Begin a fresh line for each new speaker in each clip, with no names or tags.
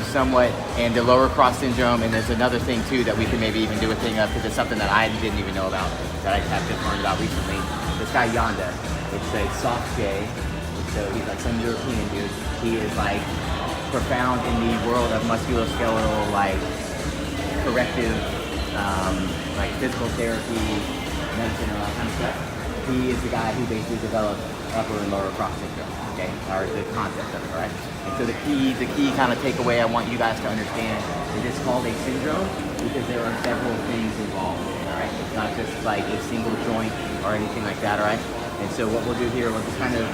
somewhat, and the lower cross syndrome. And there's another thing too that we can maybe even do a thing of, because it's something that I didn't even know about, that I have just learned about recently. This guy Yonda, it's a soft J, so he's like some European dude. He is like profound in the world of musculoskeletal, like corrective, like physical therapy, medicine, and all that kind of stuff. He is the guy who basically developed upper and lower cross syndrome, okay, or the concept of it, right? And so the key kind of takeaway I want you guys to understand is it's called a syndrome because there are several things involved, all right? It's not just like a single joint or anything like that, all right? And so what we'll do here, we'll just kind of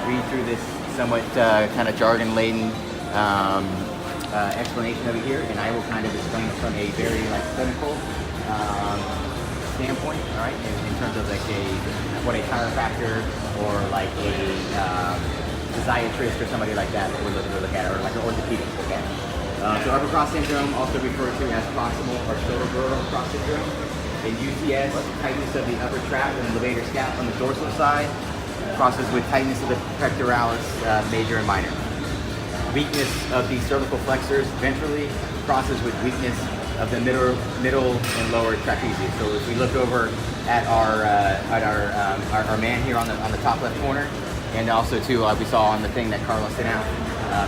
read through this somewhat kind of jargon-laden explanation of it here, and I will kind of explain it from a very like clinical standpoint, all right, in terms of like what a chiropractor or like a physiatrist or somebody like that would look at it, or like an orthopedic, okay? So Uppercross syndrome, also referred to as proximal or shoulder-girdle cross syndrome. In UTS, tightness of the upper trap and levator scap on the dorsal side crosses with tightness of the pectoralis major and minor. Weakness of the cervical flexors ventrally crosses with weakness of the middle and lower trapezius. So if we look over at our man here on the top left corner, and also too we saw on the thing that Carlos sent out.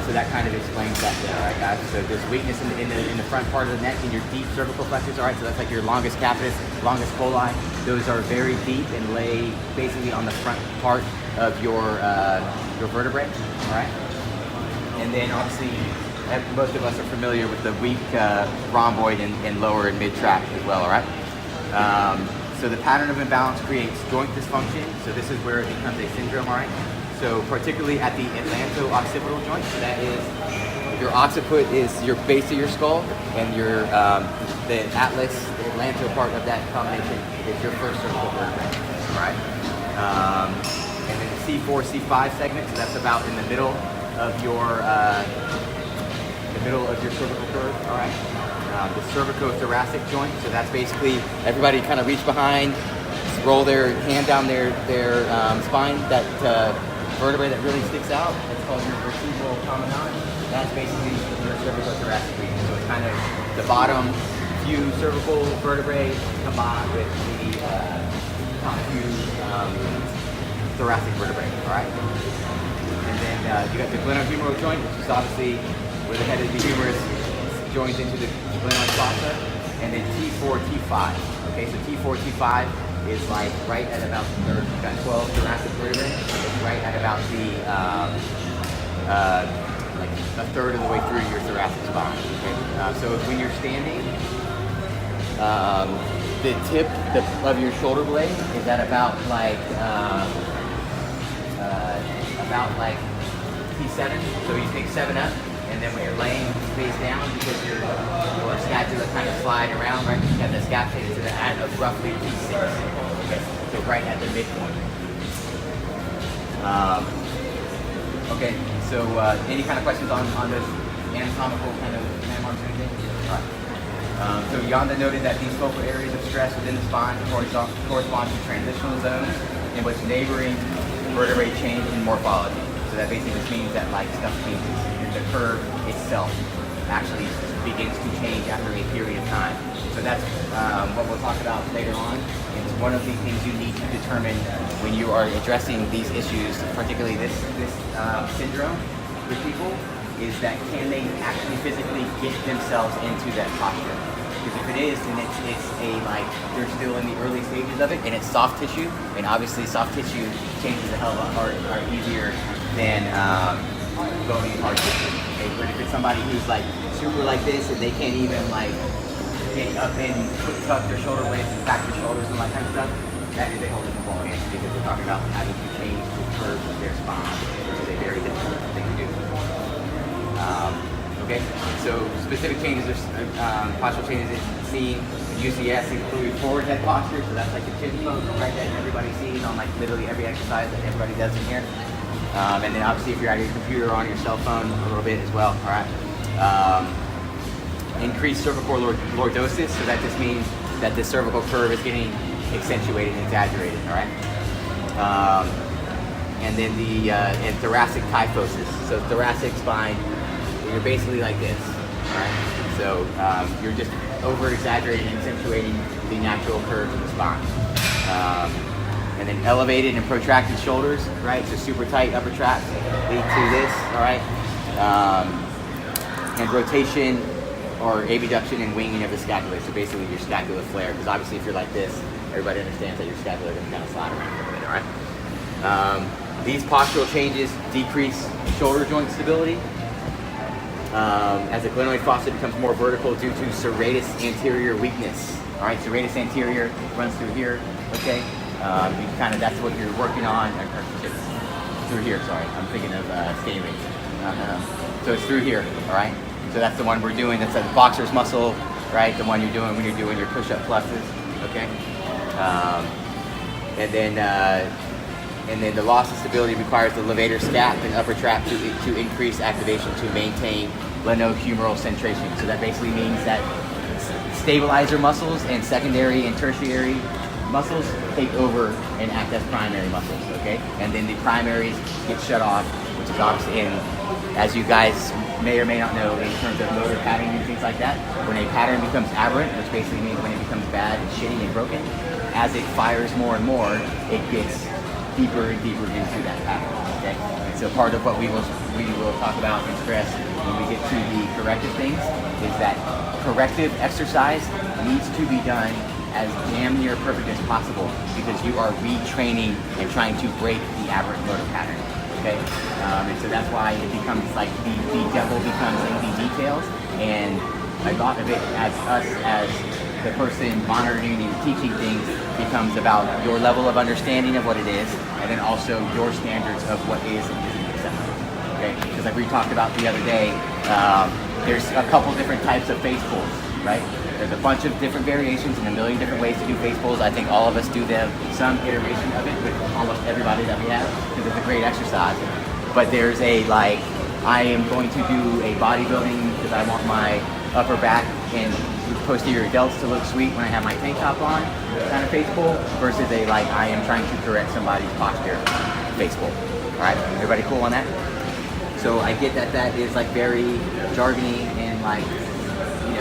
So that kind of explains that there, all right, guys. So there's weakness in the front part of the neck in your deep cervical flexors, all right. So that's like your longest capitis, longest coli. Those are very deep and lay basically on the front part of your vertebrae, all right. And then obviously, most of us are familiar with the weak rhomboid and lower and mid trap as well, all right? So the pattern of imbalance creates joint dysfunction. So this is where it becomes a syndrome, all right? So particularly at the atlanto-occipital joint, so that is, your occiput is your base of your skull, and your the atlas, the atlanto part of that combination is your first cervical vertebrae, all right? And then the C4, C5 segment, so that's about in the middle of your cervical curve, all right? The cervicothoracic joint, so that's basically everybody kind of reach behind, roll their hand down their spine, that vertebrae that really sticks out, it's called your vertebral promenade. That's basically your cervicothoracic region. So it's kind of the bottom few cervical vertebrae combined with the top few thoracic vertebrae, all right? And then you got the glenohumeral joint, which is obviously where the head of the humerus joins into the glenoid fossa, and then T4, T5. Okay, so T4, T5 is like right at about the third, you've got 12 thoracic vertebrae. It's right at about the like a third of the way through your thoracic spine. Okay, so when you're standing, the tip of your shoulder blade is at about like T7. So you take 7 up. And then when you're laying face down, because your scapula kind of slide around, right? You have the scapula to the end of roughly T6. Okay, so right at the midpoint. Okay, so any kind of questions on this anatomical kind of landmarks or anything? All right. So Yonda noted that these focal areas of stress within the spine correspond to transitional zones in which neighboring vertebrae change in morphology. So that basically just means that like stuff changes. The curve itself actually begins to change after a period of time. So that's what we'll talk about later on. It's one of the things you need to determine when you are addressing these issues, particularly this syndrome with people, is that can they actually physically get themselves into that posture? Because if it is, then it's a like they're still in the early stages of it, and it's soft tissue, and obviously soft tissue changes a hell of a lot are easier than going hard tissue. Okay? But if it's somebody who's like super like this and they can't even like get up and tuck their shoulder blades and back their shoulders and that kind of stuff, that is a whole different ballgame, because we're talking about having to change the curve of their spine, which is a very difficult thing to do. Okay, so specific changes, postural changes seen in UCS include forward head posture, so that's like the chin pose, right, that everybody sees on like literally every exercise that everybody does in here. And then obviously if you're at your computer or on your cell phone a little bit as well, all right. Increased cervical lordosis, so that just means that the cervical curve is getting accentuated and exaggerated, all right. And then the and thoracic kyphosis, so thoracic spine you're basically like this, right? So you're just over-exaggerating and accentuating the natural curve of the spine. And then elevated and protracted shoulders, right? So super tight upper traps lead to this, all right? And rotation or abduction and winging of the scapula. So basically your scapula flare, because obviously if you're like this, everybody understands that your scapula is going to kind of slide around a little bit, all right? These postural changes decrease shoulder joint stability. As the glenoid fossa becomes more vertical due to serratus anterior weakness. All right, serratus anterior runs through here, okay? That's what you're working on, through here, sorry. I'm thinking of skating rings. So it's through here, all right? So that's the one we're doing, that's a boxer's muscle, right? The one you're doing when you're doing your push-up pluses, okay? And then the loss of stability requires the levator scap and upper trap to increase activation to maintain glenohumeral centration. So that basically means that stabilizer muscles and secondary and tertiary muscles take over and act as primary muscles, okay? And then the primaries get shut off, which is obviously, as you guys may or may not know, in terms of motor patterning and things like that, when a pattern becomes aberrant, which basically means when it becomes bad and shitty and broken, as it fires more and more, it gets deeper and deeper into that pattern, okay? And so part of what we will talk about and stress when we get to the corrective things is that corrective exercise needs to be done as damn near perfect as possible, because you are retraining and trying to break the aberrant motor pattern, okay? And so that's why it becomes like the devil becomes in the details, and a lot of it as the person monitoring and teaching things becomes about your level of understanding of what it is, and then also your standards of what is and isn't acceptable, okay? Because like we talked about the other day, there's a couple different types of face pulls, right? There's a bunch of different variations and a million different ways to do face pulls. I think all of us do them, some iteration of it with almost everybody that we have, because it's a great exercise. But there's a I am going to do a bodybuilding because I want my upper back and posterior delts to look sweet when I have my tank top on kind of face pull, versus a I am trying to correct somebody's posture face pull. All right, everybody cool on that? So I get that is very jargony and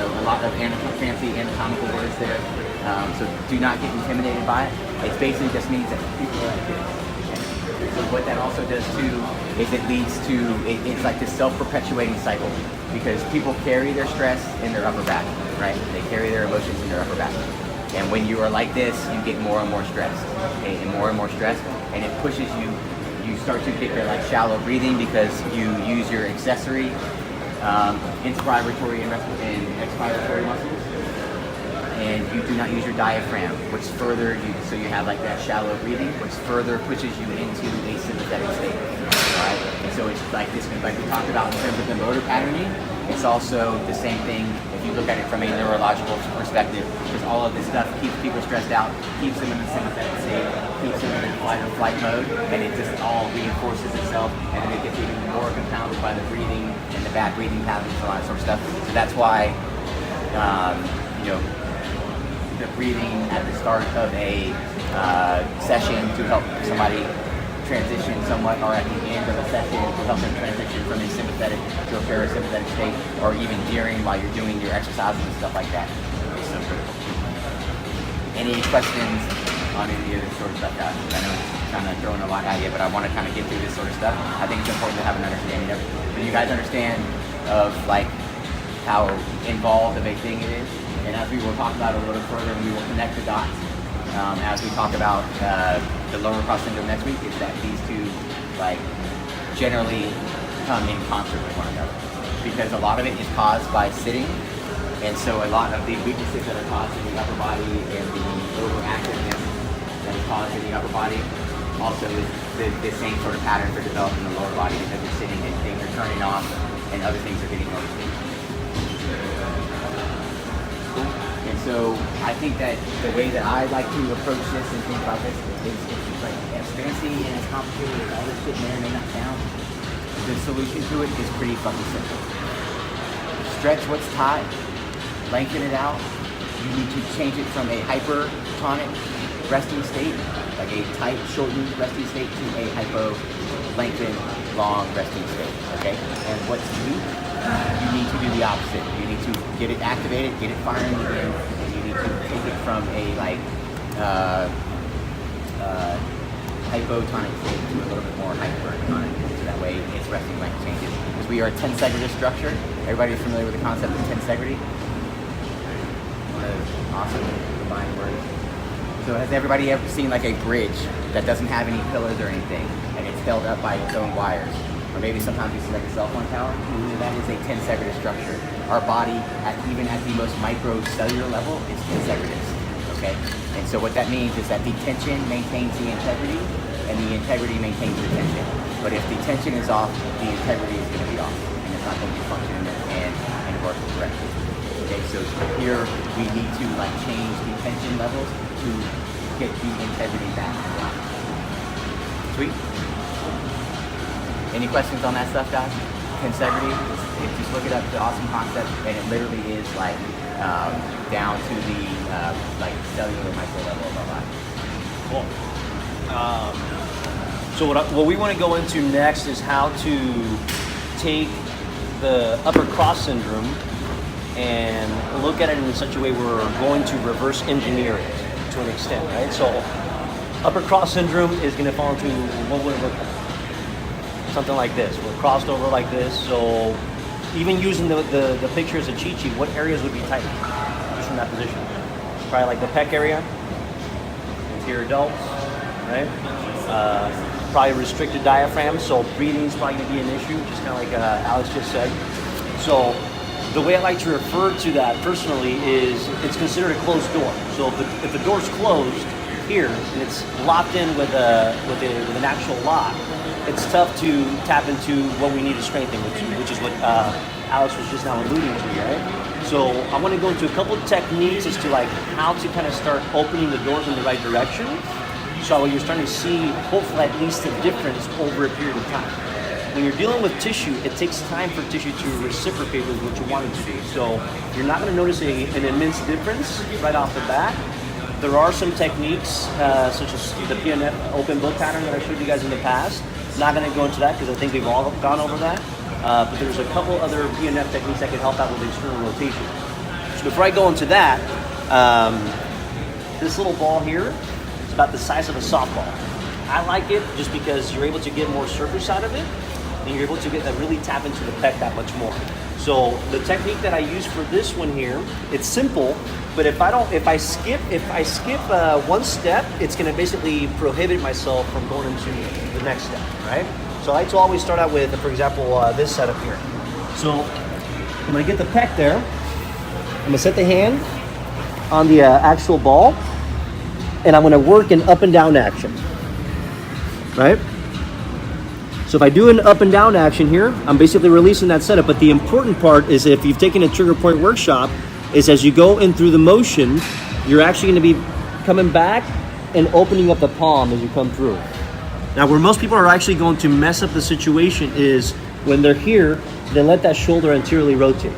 a lot of fancy anatomical words there. So do not get intimidated by it. It basically just means that people are like this. Okay? So what that also does too is it leads to, it's like this self-perpetuating cycle, because people carry their stress in their upper back, right? They carry their emotions in their upper back. And when you are like this, you get more and more stressed, okay? And more stressed, and it pushes you. You start to get the shallow breathing because you use your accessory inspiratory and expiratory muscles, and you do not use your diaphragm, which further so you have that shallow breathing, which further pushes you into a sympathetic state. Right? And so it's like this, like we talked about in terms of the motor patterning. It's also the same thing if you look at it from a neurological perspective, because all of this stuff keeps people stressed out, keeps them in a sympathetic state, keeps them in a fight or flight mode, and it just all reinforces itself, and then it gets even more compounded by the breathing and the bad breathing patterns and all that sort of stuff. So that's why, the breathing at the start of a session to help somebody transition somewhat, or at the end of a session to help them transition from a sympathetic to a parasympathetic state, or even during while you're doing your exercises and stuff like that. It's so critical. Any questions on any of this sort of stuff, guys? I know it's kind of throwing a lot at you, but I want to kind of get through this sort of stuff. I think it's important to have an understanding of it. Do you guys understand of how involved of a thing it is? And as we will talk about it a little further, we will connect the dots as we talk about the lower cross syndrome next week, is that these two generally come in concert with one another, because a lot of it is caused by sitting, and so a lot of the weaknesses that are caused in the upper body and the overactiveness that is caused in the upper body also is the same sort of patterns are developed in the lower body, because you're sitting and things are turning off and other things are getting overtaken. And so I think that the way that I like to approach this and think about this is as fancy and as complicated as all this shit may or may not sound, the solution to it is pretty fucking simple. Stretch what's tight, lengthen it out. You need to change it from a hypertonic resting state, like a tight, shortened resting state, to a hypo, lengthened, long resting state, okay? And what's weak you need to do the opposite. You need to get it activated, get it firing again, and you need to take it from a hypotonic state to a little bit more hypertonic, so that way its resting length changes. Because we are a tensegrity structure. Everybody's familiar with the concept of tensegrity? One of those awesome combined words. So has everybody ever seen like a bridge that doesn't have any pillars or anything, and it's held up by its own wires? Or maybe sometimes you see like a cell phone tower. So that is a tensegritous structure. Our body, even at the most microcellular level, is tensegritous. Okay? And so what that means is that the tension maintains the integrity, and the integrity maintains the tension. But if the tension is off, the integrity is going to be off, and it's not going to be functioning and work correctly. Okay, so here we need to like change the tension levels to get the integrity back. Sweet. Any questions on that stuff, guys? Tensegrity, just look it up. It's an awesome concept, and it literally is like down to the like cellular micro level of our body.
Cool. So what we want to go into next is how to take the Uppercross syndrome and look at it in such a way where we're going to reverse engineer it to an extent, right? So Uppercross syndrome is going to fall into what would it look like? Something like this. We're crossed over like this. So even using the picture as a cheat sheet, what areas would be tight just from that position? Probably like the pec area, anterior delts, right? Probably restricted diaphragm, so breathing is probably going to be an issue, just kind of like Alex just said. So the way I like to refer to that personally is it's considered a closed door. So if the door's closed here and it's locked in with an actual lock, it's tough to tap into what we need to strengthen, which is what Alex was just now alluding to, right? So I want to go into a couple of techniques as to like how to kind of start opening the doors in the right direction. So you're starting to see, hopefully, at least a difference over a period of time. When you're dealing with tissue, it takes time for tissue to reciprocate with what you want it to be. So you're not going to notice an immense difference right off the bat. There are some techniques, such as the PNF open book pattern that I showed you guys in the past. Not going to go into that because I think we've all gone over that. But there's a couple other PNF techniques that can help out with external rotation. So before I go into that, this little ball here, it's about the size of a softball. I like it just because you're able to get more surface out of it, and you're able to really tap into the pec that much more. So the technique that I use for this one here, it's simple, but if I skip one step, it's going to basically prohibit myself from going into the next step, right? So I like to always start out with, for example, this setup here. So I'm going to get the pec there. I'm going to set the hand on the actual ball, and I'm going to work an up and down action, right? So if I do an up and down action here, I'm basically releasing that setup. But the important part is, if you've taken a trigger point workshop, is as you go in through the motion, you're actually going to be coming back and opening up the palm as you come through. Now, where most people are actually going to mess up the situation is when they're here, they let that shoulder anteriorly rotate.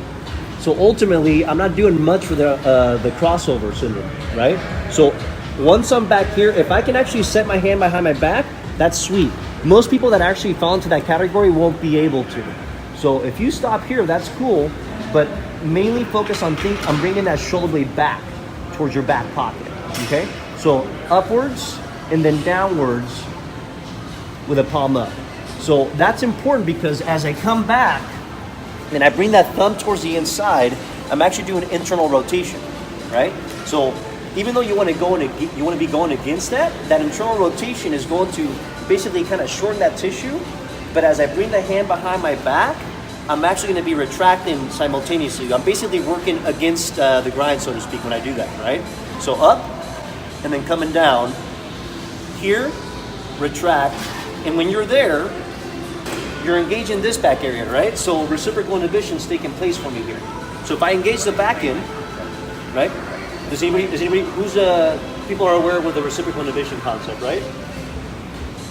So ultimately, I'm not doing much for the crossover syndrome, right? So once I'm back here, if I can actually set my hand behind my back, that's sweet. Most people that actually fall into that category won't be able to. So if you stop here, that's cool, but mainly focus on bringing that shoulder blade back towards your back pocket, okay? So upwards and then downwards with a palm up. So that's important because as I come back and I bring that thumb towards the inside, I'm actually doing internal rotation, right? So even though you want to be going against that internal rotation is going to basically kind of shorten that tissue. But as I bring the hand behind my back, I'm actually going to be retracting simultaneously. I'm basically working against the grind, so to speak, when I do that, right? So up and then coming down here, retract, and when you're there, you're engaging this back area, right? So reciprocal inhibition is taking place for me here. So if I engage the back end, right? Does anybody people are aware with the reciprocal inhibition concept, right?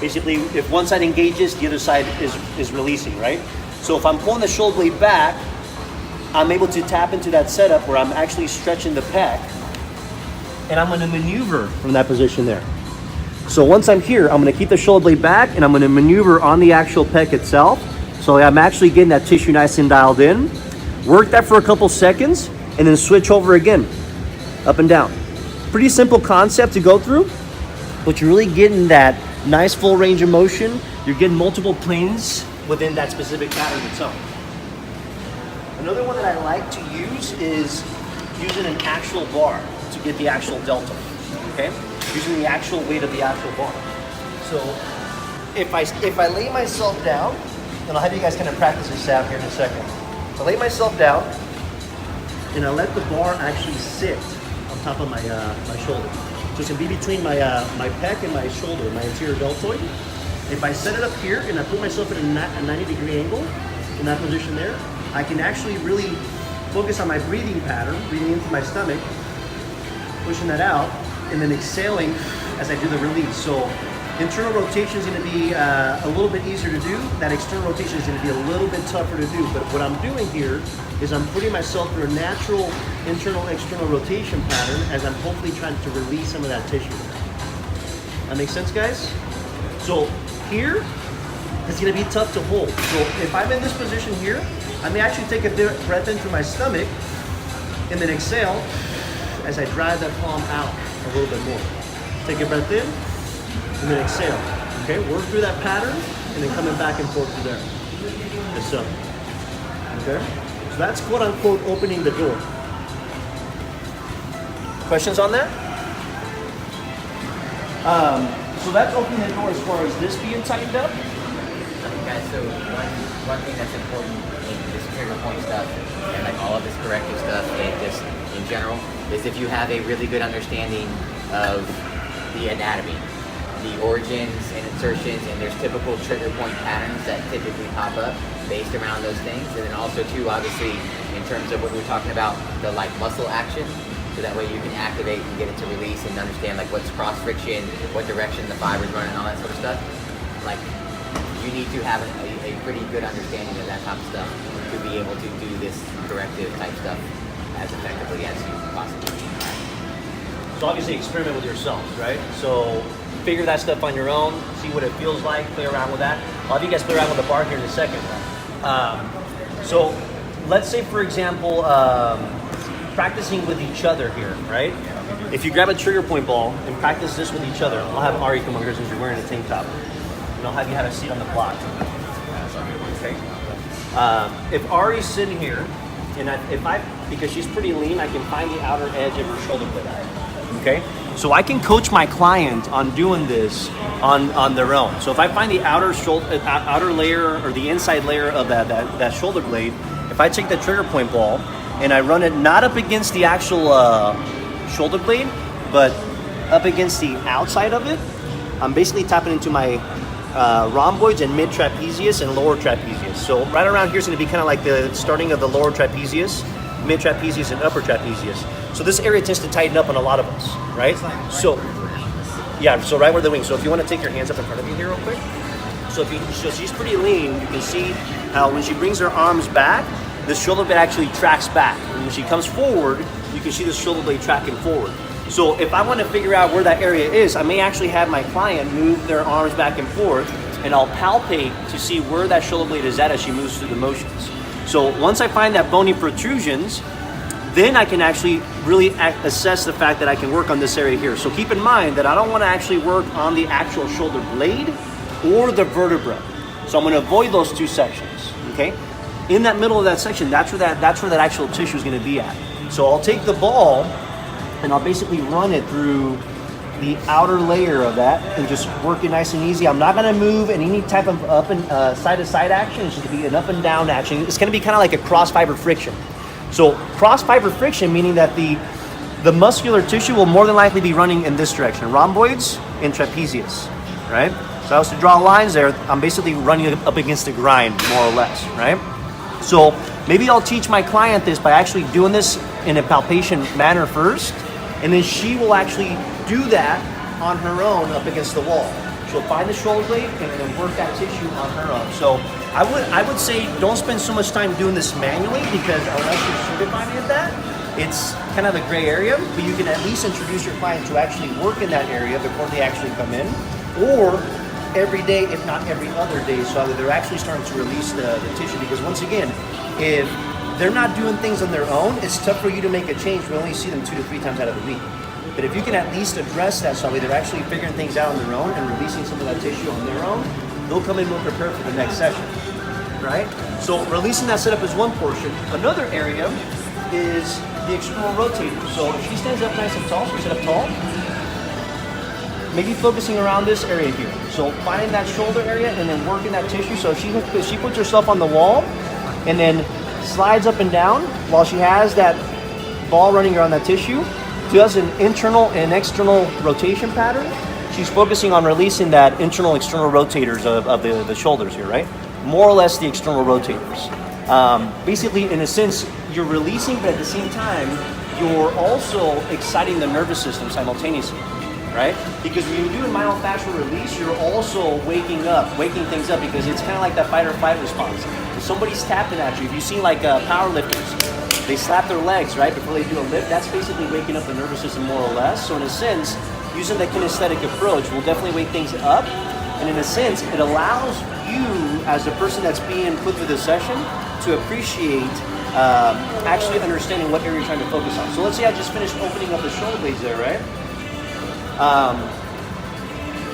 Basically, if one side engages, the other side is releasing, right? So if I'm pulling the shoulder blade back, I'm able to tap into that setup where I'm actually stretching the pec, and I'm going to maneuver from that position there. So once I'm here, I'm going to keep the shoulder blade back, and I'm going to maneuver on the actual pec itself So I'm actually getting that tissue nice and dialed in. Work that for a couple seconds and then switch over again, up and down. Pretty simple concept to go through, but you're really getting that nice full range of motion. You're getting multiple planes within that specific pattern itself. Another one that I like to use is using an actual bar to get the actual delta, okay? Using the actual weight of the actual bar. So if I lay myself down, and I'll have you guys kind of practice this out here in a second. I lay myself down, and I let the bar actually sit on top of my my shoulder. So it's gonna be between my my pec and my shoulder, my anterior deltoid. If I set it up here and I put myself at a 90-degree angle in that position there, I can actually really focus on my breathing pattern, breathing into my stomach, pushing that out, and then exhaling as I do the release. So internal rotation is going to be a little bit easier to do. That external rotation is going to be a little bit tougher to do. But what I'm doing here is I'm putting myself through a natural internal-external rotation pattern as I'm hopefully trying to release some of that tissue. That makes sense, guys? So here, it's going to be tough to hold. So if I'm in this position here, I may actually take a breath in through my stomach and then exhale as I drive that palm out a little bit more. Take a breath in and then exhale. Okay, work through that pattern and then coming back and forth through there. Yes, sir. Okay, so that's quote unquote opening the door. Questions on that? So that's opening the door as far as this being tightened up.
Guys, so one thing that's important in this trigger point stuff and like all of this corrective stuff and just in general is if you have a really good understanding of the anatomy, the origins and insertions, and there's typical trigger point patterns that typically pop up based around those things, and then also too obviously in terms of what we were talking about, the like muscle action, so that way you can activate and get it to release and understand like what's cross friction, what direction the fibers run, and all that sort of stuff. Like you need to have a pretty good understanding of that type of stuff to be able to do this corrective type stuff as effectively as you possibly can.
So obviously experiment with yourself, right? So figure that stuff on your own, see what it feels like, play around with that. I'll have you guys play around with the bar here in a second. So let's say, for example, practicing with each other here, right? If you grab a trigger point ball and practice this with each other, I'll have Ari come over here since you're wearing a tank top. And I'll have you have a seat on the block. Okay. If Ari's sitting here, and because she's pretty lean, I can find the outer edge of her shoulder blade. Okay. So I can coach my client on doing this on their own. So if I find the outer layer or the inside layer of that shoulder blade, if I take the trigger point ball and I run it not up against the actual shoulder blade, but up against the outside of it, I'm basically tapping into my rhomboids and mid trapezius and lower trapezius. So right around here is going to be kind of like the starting of the lower trapezius, mid trapezius, and upper trapezius. So this area tends to tighten up on a lot of us, right? So yeah, so right where the wing. So if you want to take your hands up in front of you here real quick. So she's pretty lean. You can see how when she brings her arms back, the shoulder blade actually tracks back. And when she comes forward, you can see the shoulder blade tracking forward. So if I want to figure out where that area is, I may actually have my client move their arms back and forth, and I'll palpate to see where that shoulder blade is at as she moves through the motions. So once I find that bony protrusions, then I can actually really assess the fact that I can work on this area here. So keep in mind that I don't want to actually work on the actual shoulder blade or the vertebra. So I'm going to avoid those two sections, okay? In that middle of that section, that's where that actual tissue is going to be at. So I'll take the ball and I'll basically run it through the outer layer of that and just work it nice and easy. I'm not going to move in any type of up and side-to-side action. It's just going to be an up and down action. It's going to be kind of like a cross fiber friction. So cross fiber friction, meaning that the muscular tissue will more than likely be running in this direction, rhomboids and trapezius, right? So if I was to draw lines there, I'm basically running up against the grind, more or less, right? So maybe I'll teach my client this by actually doing this in a palpation manner first, and then she will actually do that on her own up against the wall. She'll find the shoulder blade and then work that tissue on her own. So I would say don't spend so much time doing this manually, because unless you're certified at that, it's kind of a gray area, but you can at least introduce your client to actually work in that area before they actually come in. Or every day, if not every other day, so that they're actually starting to release the tissue. Because once again, if they're not doing things on their own, it's tough for you to make a change. We only see them 2 to 3 times out of the week. But if you can at least address that, so they're actually figuring things out on their own and releasing some of that tissue on their own, they'll come in more prepared for the next session, right? So releasing that setup is one portion. Another area is the external rotator. So if she stands up nice and tall, so we sit up tall, maybe focusing around this area here. So finding that shoulder area and then working that tissue. So if she puts herself on the wall and then slides up and down while she has that ball running around that tissue, does an internal and external rotation pattern. She's focusing on releasing that internal external rotators of the shoulders here, right? More or less the external rotators. Basically, in a sense, you're releasing, but at the same time, you're also exciting the nervous system simultaneously, right? Because when you do a myofascial release, you're also waking things up, because it's kind of like that fight or flight response. If somebody's tapping at you, if you've seen like power lifters, they slap their legs, right, before they do a lift, that's basically waking up the nervous system more or less. So in a sense, using the kinesthetic approach will definitely wake things up. And in a sense, it allows you, as the person that's being put through the session, to appreciate actually understanding what area you're trying to focus on. So let's say I just finished opening up the shoulder blades there, right?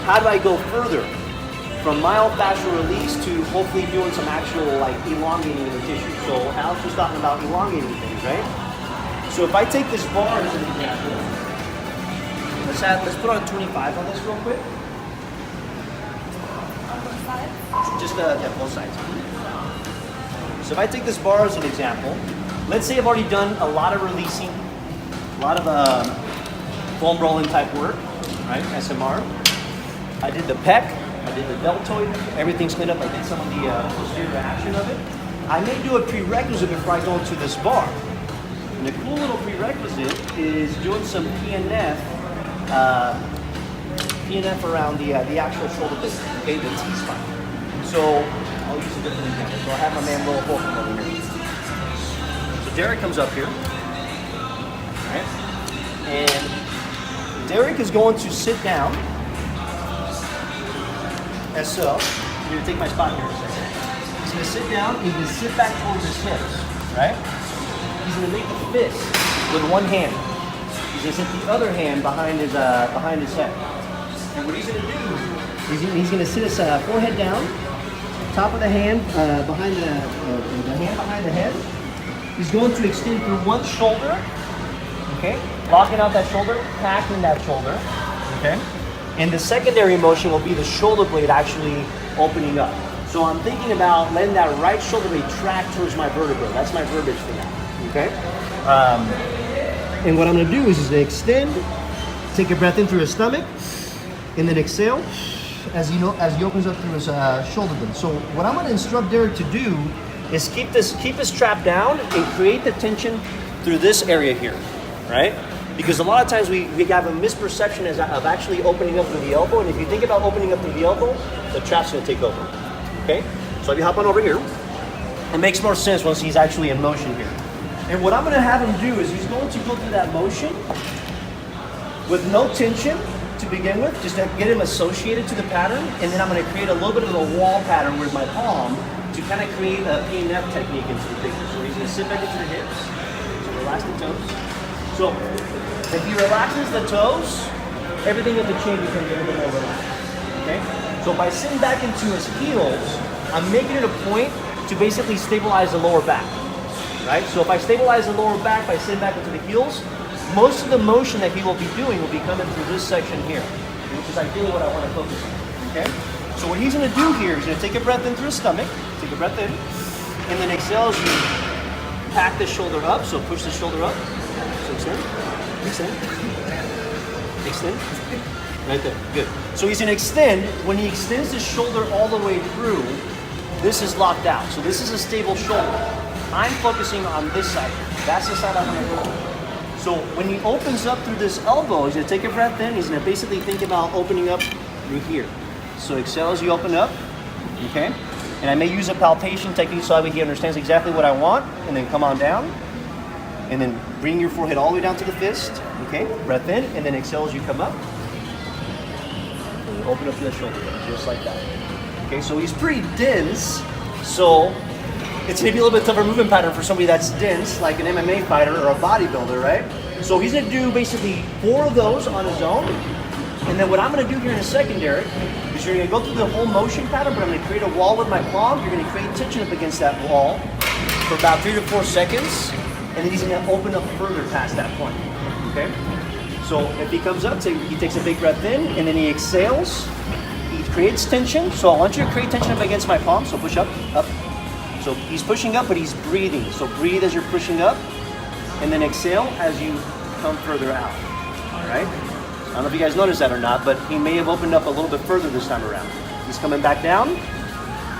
How do I go further from myofascial release to hopefully doing some actual like elongating of the tissue? So Alex was talking about elongating things, right? So if I take this bar as an example, let's put on 25 on this real quick. Just both sides. So if I take this bar as an example, let's say I've already done a lot of releasing, a lot of foam rolling type work, right? SMR. I did the pec, I did the deltoid, everything's cleaned up. I did some of the posterior action of it. I may do a prerequisite before I go into this bar. And the cool little prerequisite is doing some PNF around the actual shoulder blade, okay, the T-spine. So I'll use a different example. So I'll have my man roll forward over here. So Derek comes up here, right? And Derek is going to sit down, as so. I'm going to take my spot here in a second. He's going to sit down, he's going to sit back towards his hips, right? He's going to make a fist with one hand. He's going to sit the other hand behind his head. And what he's going to do, he's going to sit his forehead down, top of the hand behind the hand behind the head. He's going to extend through one shoulder, okay? Locking out that shoulder, packing that shoulder, okay? And the secondary motion will be the shoulder blade actually opening up. So I'm thinking about letting that right shoulder blade track towards my vertebra. That's my verbiage for that, okay? And what I'm gonna do is extend, take a breath in through his stomach, and then exhale as he opens up through his shoulder blade. So what I'm gonna instruct Derek to do is keep this trap down and create the tension through this area here, right? Because a lot of times we have a misperception of actually opening up through the elbow, and if you think about opening up through the elbow, the trap's gonna take over, okay? So if you hop on over here, it makes more sense once he's actually in motion here. And what I'm gonna have him do is he's going to go through that motion with no tension to begin with, just to get him associated to the pattern, and then I'm gonna create a little bit of a wall pattern with my palm to kind of create a PNF technique into the picture. So he's gonna sit back into the hips, so relax the toes. So if he relaxes the toes, everything at the chain becomes a little bit more relaxed, okay? So by sitting back into his heels, I'm making it a point to basically stabilize the lower back, right? So if I stabilize the lower back by sitting back into the heels, most of the motion that he will be doing will be coming through this section here, which is ideally what I want to focus on, okay? So what he's gonna do here, he's gonna take a breath in through his stomach, take a breath in, and then exhale as you pack the shoulder up, so push the shoulder up, so extend, extend, extend, right there, good. So he's gonna extend. When he extends the shoulder all the way through, this is locked out. So this is a stable shoulder. I'm focusing on this side. That's the side I'm gonna go. So when he opens up through this elbow, he's gonna take a breath in, he's gonna basically think about opening up through here. So exhale as you open up, okay? And I may use a palpation technique so that he understands exactly what I want, and then come on down. And then bring your forehead all the way down to the fist, okay? Breath in, and then exhale as you come up. open up to the shoulder blade, just like that. Okay, so he's pretty dense, so it's gonna be a little bit tougher movement pattern for somebody that's dense, like an MMA fighter or a bodybuilder, right? So he's gonna do basically 4 of those on his own. And then what I'm gonna do here in a second, Derek, is you're gonna go through the whole motion pattern, but I'm gonna create a wall with my palm. You're gonna create tension up against that wall for about 3 to 4 seconds, and then he's gonna open up further past that point, okay? So if he comes up, he takes a big breath in, and then he exhales. He creates tension. So I want you to create tension up against my palm. So push up, up. So he's pushing up, but he's breathing. So breathe as you're pushing up, and then exhale as you come further out. All right? I don't know if you guys noticed that or not, but he may have opened up a little bit further this time around. He's coming back down.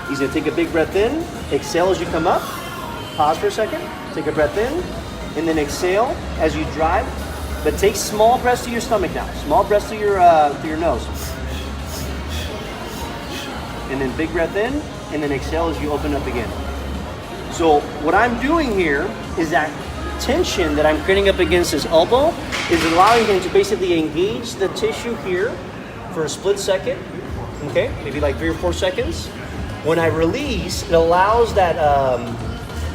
He's gonna take a big breath in. Exhale as you come up. Pause for a second. Take a breath in, and then exhale as you drive. But take small breaths to your stomach now. Small breaths to your nose. And then big breath in, and then exhale as you open up again. So what I'm doing here is that tension that I'm creating up against his elbow is allowing him to basically engage the tissue here for a split second. Okay, maybe like 3 or 4 seconds. When I release, it allows that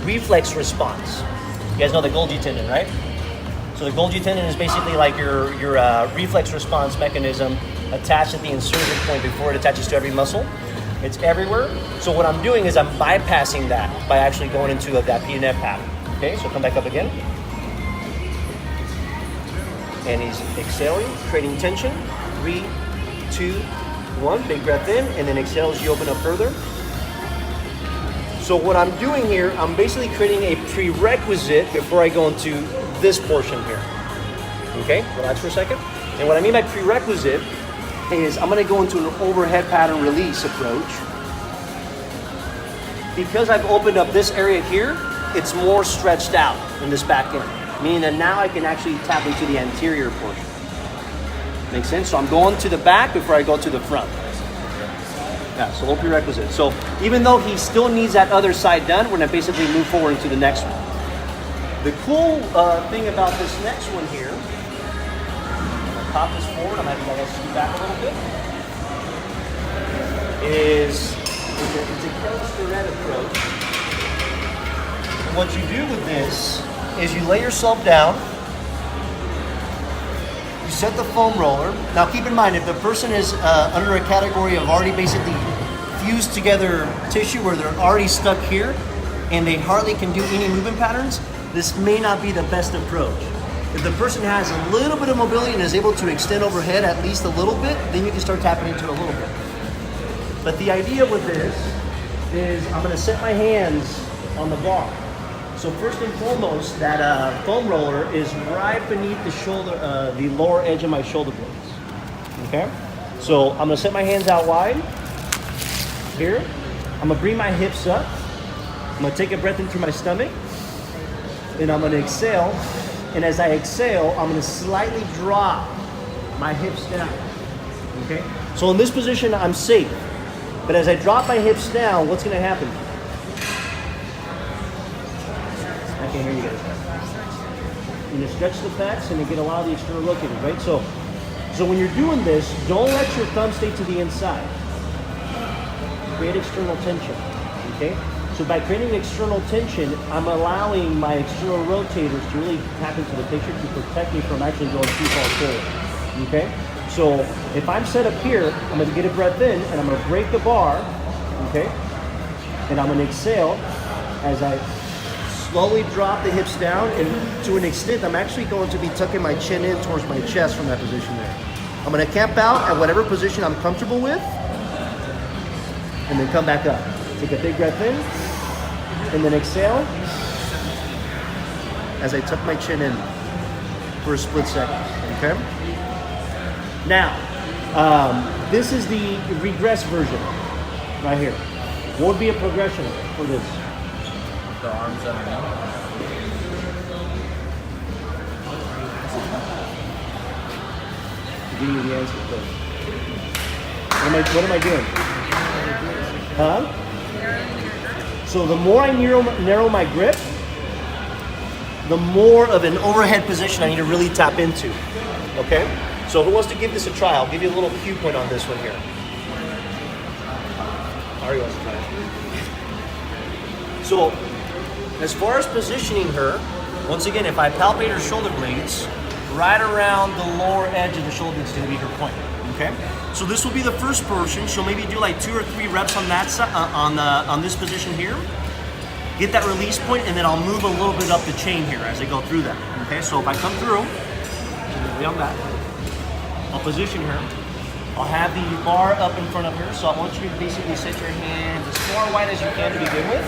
reflex response. You guys know the Golgi tendon, right? So the Golgi tendon is basically like your reflex response mechanism attached at the insertion point before it attaches to every muscle. It's everywhere. So what I'm doing is I'm bypassing that by actually going into that PNF pattern. Okay, so come back up again. And he's exhaling, creating tension. 3, 2, 1. Big breath in, and then exhale as you open up further. So what I'm doing here, I'm basically creating a prerequisite before I go into this portion here. Okay, relax for a second. And what I mean by prerequisite is I'm gonna go into an overhead pattern release approach. Because I've opened up this area here, it's more stretched out in this back end, meaning that now I can actually tap into the anterior portion. Make sense? So I'm going to the back before I go to the front. Yeah, so low prerequisite. So even though he still needs that other side done, we're gonna basically move forward into the next one. The cool thing about this next one here, I'm gonna pop this forward, I'm having to scoot back a little bit, is it's a Kelly approach. And what you do with this is you lay yourself down, you set the foam roller. Now keep in mind, if the person is under a category of already basically fused together tissue where they're already stuck here and they hardly can do any movement patterns, this may not be the best approach. If the person has a little bit of mobility and is able to extend overhead at least a little bit, then you can start tapping into it a little bit. But the idea with this is I'm gonna set my hands on the bar. So first and foremost, that foam roller is right beneath the shoulder, the lower edge of my shoulder blades. Okay? So I'm gonna set my hands out wide here. I'm gonna bring my hips up. I'm gonna take a breath in through my stomach. And I'm gonna exhale. And as I exhale, I'm gonna slightly drop my hips down. Okay? So in this position, I'm safe. But as I drop my hips down, what's gonna happen? I can't hear you guys. You're gonna stretch the pecs and you get a lot of the external rotators, right? So when you're doing this, don't let your thumb stay to the inside. Create external tension, okay? So by creating external tension, I'm allowing my external rotators to really tap into the picture to protect me from actually going too far forward, okay? So if I'm set up here, I'm gonna get a breath in and I'm gonna break the bar, okay? And I'm gonna exhale as I slowly drop the hips down, and to an extent, I'm actually going to be tucking my chin in towards my chest from that position there. I'm gonna camp out at whatever position I'm comfortable with, and then come back up. Take a big breath in, and then exhale as I tuck my chin in for a split second, okay? Now, this is the regress version right here. What would be a progression for this?
The arms underneath.
Give you the answer, please. What am I doing? Huh? So the more I narrow my grip, the more of an overhead position I need to really tap into. Okay? So who wants to give this a try? I'll give you a little cue point on this one here. Ari wants to try it. So, as far as positioning her, once again, if I palpate her shoulder blades, right around the lower edge of the shoulder blades is going to be her point. Okay. So this will be the first portion. She'll maybe do like 2 or 3 reps on that side, on this position here. Get that release point, and then I'll move a little bit up the chain here as I go through that. Okay. So if I come through, lay on that. I'll position her. I'll have the bar up in front of her. So I want you to basically set your hands as far wide as you can to begin with.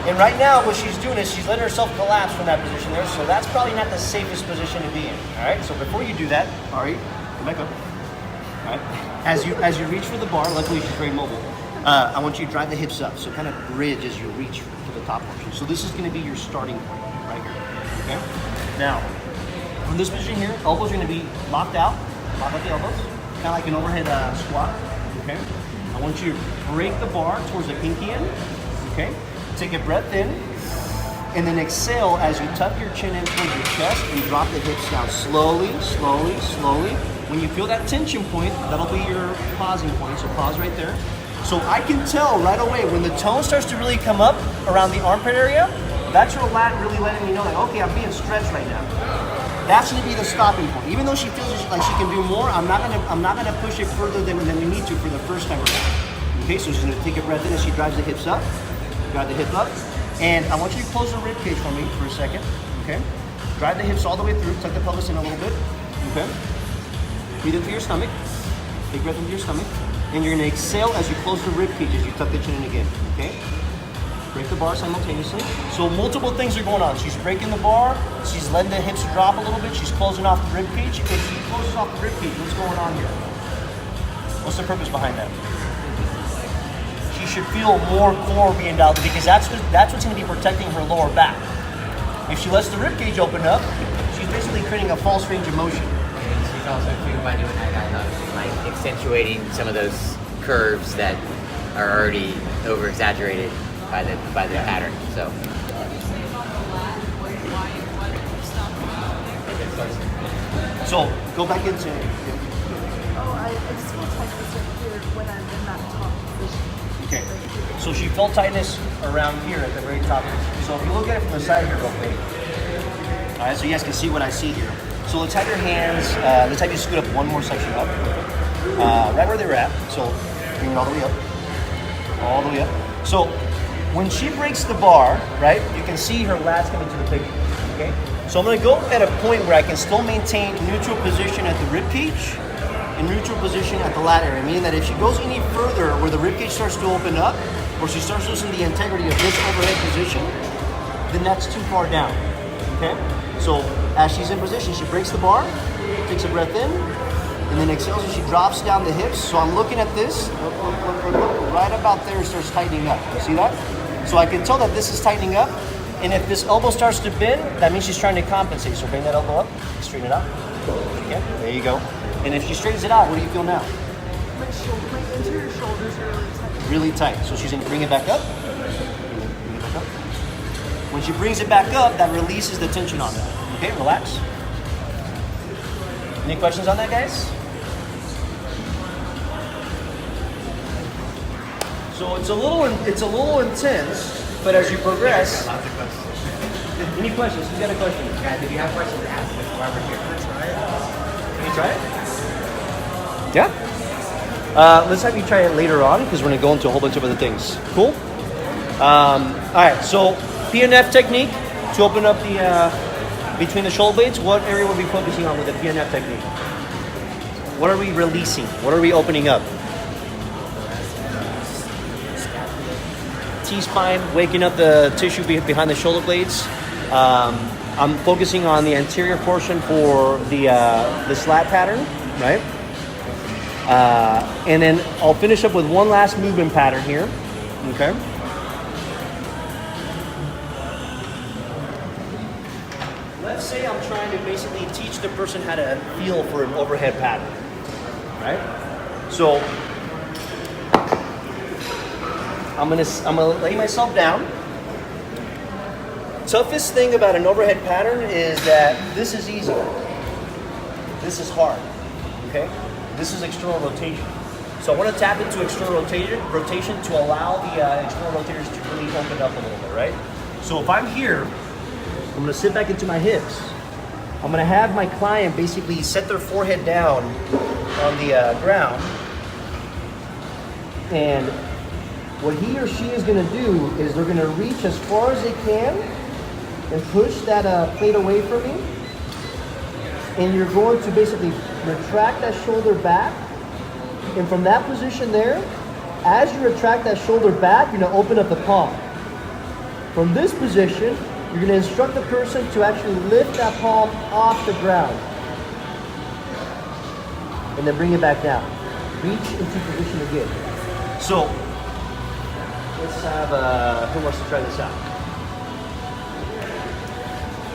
And right now, what she's doing is she's letting herself collapse from that position there, so that's probably not the safest position to be in. All right, so before you do that, Ari, come back up. All right, as you reach for the bar, luckily she's very mobile. I want you to drive the hips up, so kind of bridge as you reach to the top portion. So this is going to be your starting point right here. Okay. Now, from this position here, elbows are going to be locked out. Lock out the elbows, kind of like an overhead squat. Okay. I want you to break the bar towards the pinky end. Okay. Take a breath in, and then exhale as you tuck your chin in towards your chest and drop the hips down slowly, slowly, slowly. When you feel that tension point, that'll be your pausing point, so pause right there. So I can tell right away when the tone starts to really come up around the armpit area, that's your lat really letting me know like, okay, I'm being stretched right now. That's gonna be the stopping point. Even though she feels like she can do more, I'm not gonna push it further than we need to for the first time around. Okay, so she's gonna take a breath in as she drives the hips up. Drive the hip up, and I want you to close the rib cage for me for a second, okay? Drive the hips all the way through, tuck the pelvis in a little bit, okay? Breathe into your stomach, big breath into your stomach, and you're gonna exhale as you close the rib cage as you tuck the chin in again, okay? Break the bar simultaneously. So multiple things are going on. She's breaking the bar, she's letting the hips drop a little bit, she's closing off the rib cage. If she closes off the rib cage, what's going on here? What's the purpose behind that? Should feel more core being dialed because that's what's going to be protecting her lower back. If she lets the rib cage open up, she's basically creating a false range of motion.
And she's also too, by doing that, like accentuating some of those curves that are already over exaggerated by the pattern. So.
So go back into.
Oh, I just feel tightness right here when I'm in that top position.
Okay, so she felt tightness around here at the very top. So if you look at it from the side here real quick. All right, so you guys can see what I see here. So let's have your hands, let's have you scoot up one more section up. Right where they were at. So bring it all the way up. All the way up. So when she breaks the bar, right, you can see her lats coming to the picture, okay? So I'm gonna go at a point where I can still maintain neutral position at the rib cage, in neutral position at the lat area, meaning that if she goes any further where the ribcage starts to open up, or she starts losing the integrity of this overhead position, then that's too far down, okay? So as she's in position, she breaks the bar, takes a breath in, and then exhales and she drops down the hips. So I'm looking at this, right about there starts tightening up. You see that? So I can tell that this is tightening up, and if this elbow starts to bend, that means she's trying to compensate. So bring that elbow up, straighten it out. Okay, there you go. And if she straightens it out, what do you feel now?
My interior shoulders are really tight.
Really tight. So she's going to bring it back up. Bring it back up. When she brings it back up, that releases the tension on that. Okay, relax. Any questions on that, guys? So it's a little intense, but as you progress.
Lots of questions.
Any questions? Who's got a question?
Guys, if you have questions, ask us while we're here.
Can you try it? Yeah. Let's have you try it later on because we're going to go into a whole bunch of other things. Cool? All right, so PNF technique to open up the between the shoulder blades. What area will we be focusing on with the PNF technique? What are we releasing? What are we opening up? T-spine, waking up the tissue behind the shoulder blades. I'm focusing on the anterior portion for the slat pattern, right? And then I'll finish up with one last movement pattern here, okay? Let's say I'm trying to basically teach the person how to feel for an overhead pattern, right? So I'm gonna lay myself down. Toughest thing about an overhead pattern is that this is easy. this is hard, okay? This is external rotation. So I want to tap into external rotation to allow the external rotators to really open up a little bit, right? So if I'm here, I'm going to sit back into my hips. I'm going to have my client basically set their forehead down on the ground. And what he or she is going to do is they're going to reach as far as they can and push that plate away from me. And you're going to basically retract that shoulder back. And from that position there, as you retract that shoulder back, you're going to open up the palm. From this position, you're going to instruct the person to actually lift that palm off the ground. And then bring it back down. Reach into position again. So, let's have, who wants to try this out?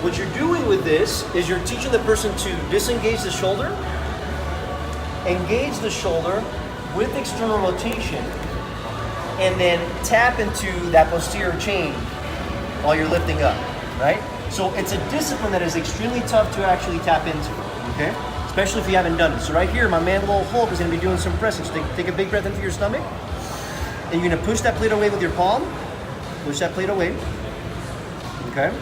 What you're doing with this is you're teaching the person to disengage the shoulder, engage the shoulder with external rotation, and then tap into that posterior chain while you're lifting up, right? So it's a discipline that is extremely tough to actually tap into, okay? Especially if you haven't done it. So right here, my man Little Hulk is gonna be doing some pressing. So take a big breath into your stomach, and you're gonna push that plate away with your palm. Push that plate away, okay?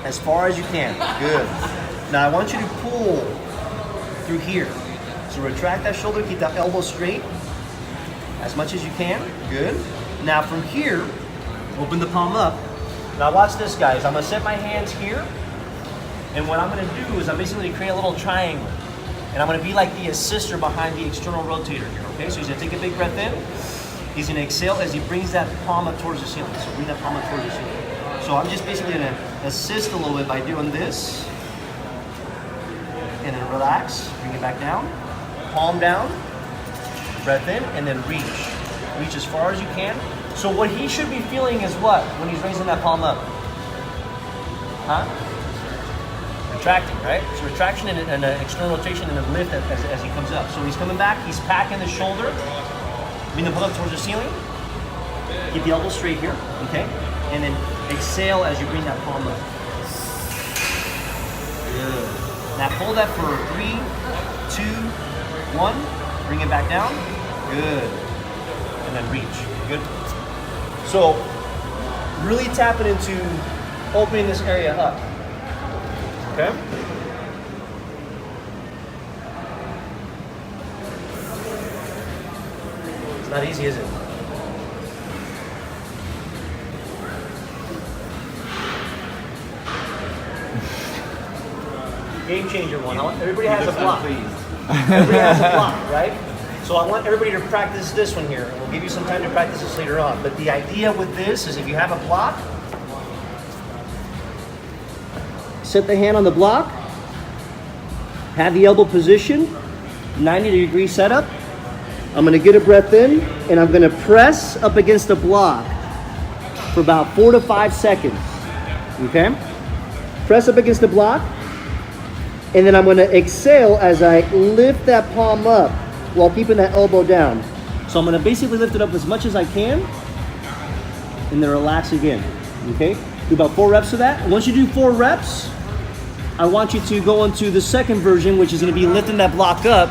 As far as you can, good. Now I want you to pull through here. So retract that shoulder, keep that elbow straight as much as you can, good. Now from here, open the palm up. Now watch this, guys. I'm gonna set my hands here, and what I'm gonna do is I'm basically gonna create a little triangle, and I'm gonna be like the assister behind the external rotator here, okay? So he's gonna take a big breath in, he's gonna exhale as he brings that palm up towards the ceiling. So bring that palm up towards the ceiling. So I'm just basically gonna assist a little bit by doing this, and then relax, bring it back down, palm down, breath in, and then reach. Reach as far as you can. So what he should be feeling is what when he's raising that palm up? Huh? Retracting, right? So retraction and an external rotation and a lift as he comes up. So he's coming back, he's packing the shoulder, bring the palm up towards the ceiling, keep the elbow straight here, okay? And then exhale as you bring that palm up. Good. Now hold that for 3, 2, 1. Bring it back down. Good. And then reach. Good. So really tapping into opening this area up. Okay? It's not easy, is it? Game changer one. Everybody has a block. Everybody has a block, right? So I want everybody to practice this one here. We'll give you some time to practice this later on. But the idea with this is if you have a block, set the hand on the block, have the elbow position, 90-degree setup. I'm gonna get a breath in, and I'm gonna press up against the block for about 4 to 5 seconds, okay? Press up against the block, and then I'm gonna exhale as I lift that palm up while keeping that elbow down. So I'm gonna basically lift it up as much as I can, and then relax again, okay? Do about 4 reps of that. Once you do 4 reps, I want you to go into the second version, which is gonna be lifting that block up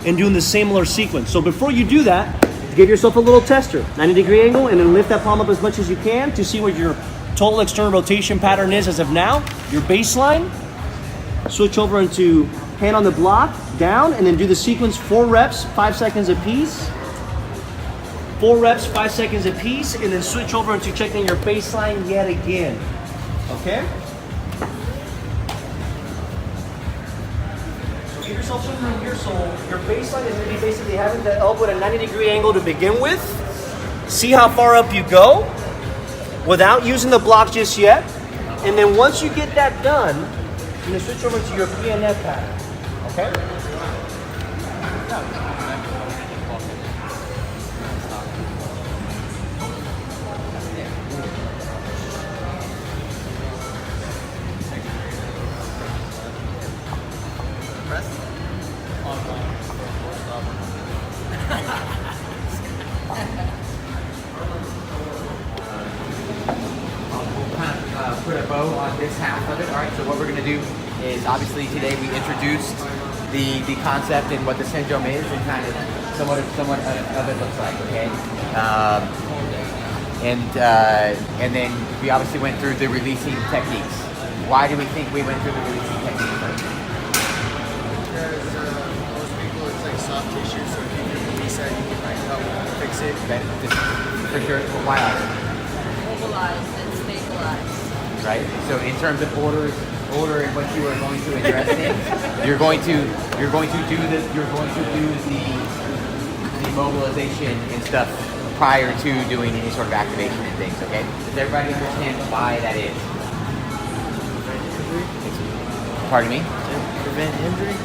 and doing the similar sequence. So before you do that, give yourself a little tester, 90-degree angle, and then lift that palm up as much as you can to see what your total external rotation pattern is as of now, your baseline. Switch over into hand on the block, down, and then do the sequence 4 reps, 5 seconds apiece. 4 reps, 5 seconds apiece, and then switch over into checking your baseline yet again. Okay? So give yourself some room here. So your baseline is going to be basically having the elbow at a 90-degree angle to begin with. See how far up you go without using the block just yet. And then once you get that done, you're going to switch over to your PNF pattern. Okay?
Put a bow on this half of it. All right, so what we're going to do is obviously today we introduced the concept and what the syndrome is and kind of somewhat of it looks like, okay? And then we obviously went through the releasing techniques. Why do we think we went through the releasing techniques first?
Because most people, it's like soft tissue, so if you can release that, you can like help fix it.
Okay, for sure. Why else?
Mobilize and stabilize.
Right? So in terms of order and what you are going to address things, you're going to do the mobilization and stuff prior to doing any sort of activation and things, okay? Does everybody understand why that is? Pardon me?
Prevent injury?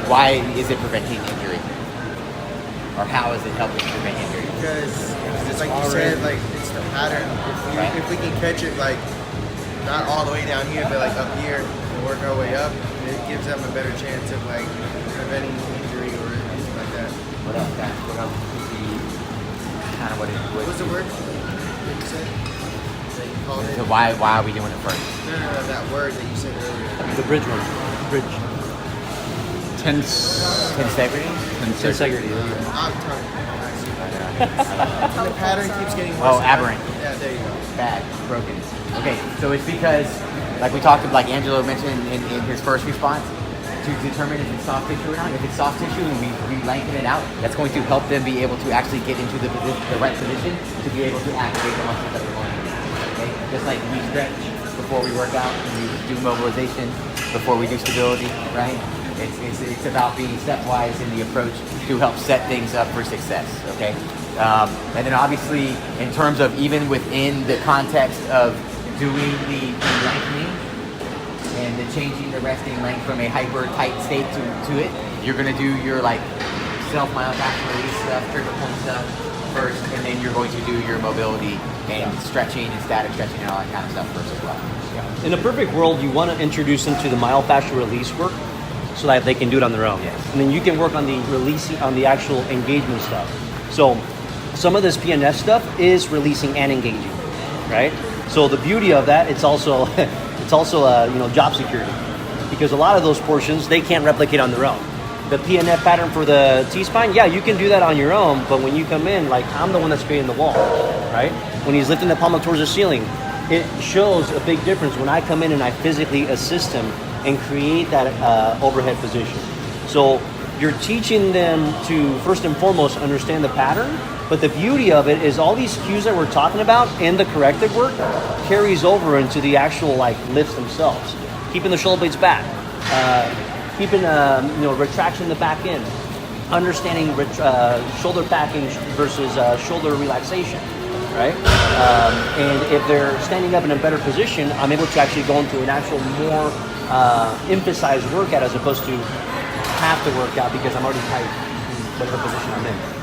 Why is it preventing injury? Or how is it helping prevent injury?
Because it's like you said, like it's the pattern.
Right.
If we can catch it like not all the way down here, but like up here and work our way up, it gives them a better chance of like preventing injury or anything like that.
What else, guys? What else would be kind of what it
What was the word that you said? That you called it?
So why are we doing it first?
No, that word that you said earlier.
The bridge one. Bridge.
Tensegrity?
Tensegrity.
I'm telling you. The pattern keeps getting worse.
Oh, aberrant.
Yeah, there you go.
Bad, broken. Okay, so it's because, like we talked about, like Angelo mentioned in his first response, to determine if it's soft tissue or not. If it's soft tissue and we lengthen it out, that's going to help them be able to actually get into the right position to be able to activate the muscles that they're going to do. Okay, just like we stretch before we work out, we do mobilization before we do stability, right? It's about being stepwise in the approach to help set things up for success, okay? And then obviously, in terms of even within the context of doing the lengthening and the changing the resting length from a hyper tight state to it, you're gonna do your like self-myofascial release stuff, trigger point stuff first, and then you're going to do your mobility and stretching and static stretching and all that kind of stuff first as well. Yeah.
In a perfect world, you want to introduce them to the myofascial release work so that they can do it on their own.
Yes.
And then you can work on the releasing, on the actual engagement stuff. So some of this PNF stuff is releasing and engaging, right? So the beauty of that, it's also job security, because a lot of those portions they can't replicate on their own. The PNF pattern for the T-spine, yeah, you can do that on your own, but when you come in, like I'm the one that's creating the wall, right? When he's lifting the palm up towards the ceiling, it shows a big difference when I come in and I physically assist him and create that overhead position. So you're teaching them to first and foremost understand the pattern, but the beauty of it is all these cues that we're talking about and the corrective work carries over into the actual like lifts themselves. Keeping the shoulder blades back, keeping retraction in the back end, understanding shoulder packing versus shoulder relaxation, right? And if they're standing up in a better position, I'm able to actually go into an actual more emphasized workout as opposed to have to work out because I'm already tight in whatever position I'm in.